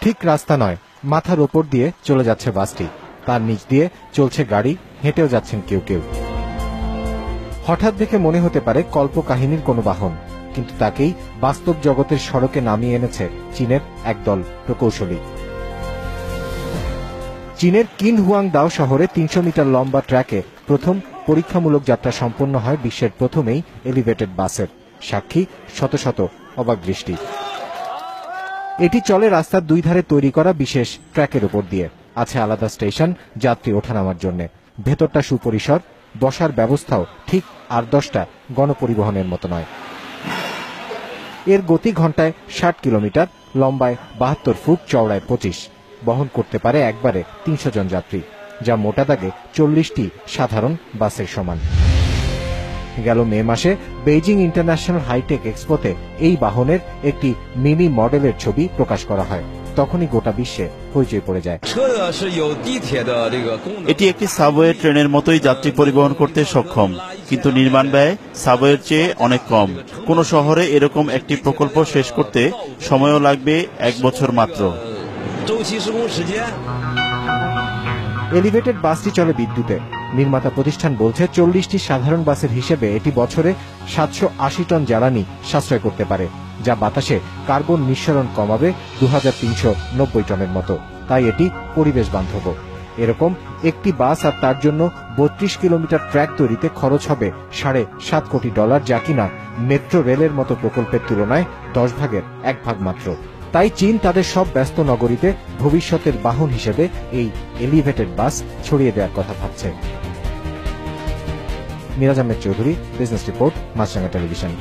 ঠিক রাস্তা নয়, মাথার ওপর দিয়ে চলে যাচ্ছে বাসটি। তার নিচ দিয়ে চলছে গাড়ি, হেঁটেও যাচ্ছেন কেউ কেউ। হঠাৎ দেখে মনে হতে পারে কল্পকাহিনীর কোনো বাহন, কিন্তু তাকেই বাস্তব জগতের সড়কে নামিয়ে এনেছে চীনের একদল প্রকৌশলী। চীনের কিনহুয়াংদাও শহরে ৩০০ মিটার লম্বা ট্র্যাকে প্রথম পরীক্ষামূলক যাত্রা সম্পন্ন হয় বিশ্বের প্রথমেই এলিভেটেড বাসের। সাক্ষী শত শত অবাক দৃষ্টি। এটি চলে রাস্তার দুই ধারে তৈরি করা বিশেষ ট্র্যাকের উপর দিয়ে। আছে আলাদা স্টেশন যাত্রী ওঠানামার জন্য। ভেতরটা সুপরিসর, বসার ব্যবস্থাও ঠিক ৮-১০টা গণপরিবহনের মতো নয়। এর গতি ঘন্টায় ৬০ কিলোমিটার, লম্বায় ৭২ ফুট, চওড়ায় ২৫। বহন করতে পারে একবারে ৩০০ জন যাত্রী, যা মোটা দাগে ৪০টি সাধারণ বাসের সমান। গেল মে মাসে বেইজিং ইন্টারন্যাশনাল হাইটেক এক্সপোতে এই বাহনের একটি মিনি মডেলের ছবি প্রকাশ করা হয়। তখনই গোটা বিশ্বে হইচই পড়ে যায়। এটি একটি সাবওয়ে ট্রেনের মতোই যাত্রী পরিবহন করতে সক্ষম, কিন্তু নির্মাণ ব্যয় সাবওয়ের চেয়ে অনেক কম। কোন শহরে এরকম একটি প্রকল্প শেষ করতে সময়ও লাগবে ১ বছর মাত্র। এলিভেটেড বাসটি চলে বিদ্যুতে। নির্মাতা প্রতিষ্ঠান বলছে ৪০টি সাধারণ বাসের হিসেবে এটি বছরে ৭৮০ টন জ্বালানি সাশ্রয় করতে পারে, যা বাতাসে কার্বন নিঃসরণ কমাবে ২৩৯০ টনের মতো। তাই এটি পরিবেশ বান্ধব। এরকম একটি বাস আর তার জন্য ৩২ কিলোমিটার ট্র্যাক তৈরিতে খরচ হবে $৭.৫ কোটি, যা কিনা মেট্রো রেলের মতো প্রকল্পের তুলনায় ১০ ভাগের ১ ভাগ মাত্র। তাই চীন তাদের সব ব্যস্ত নগরীতে ভবিষ্যতের বাহন হিসেবে এই এলিভেটেড বাস ছড়িয়ে দেওয়ার কথা ভাবছে। মিরাজ আহমেদ চৌধুরী, বিজনেস রিপোর্ট, মাছরাঙা টেলিভিশন।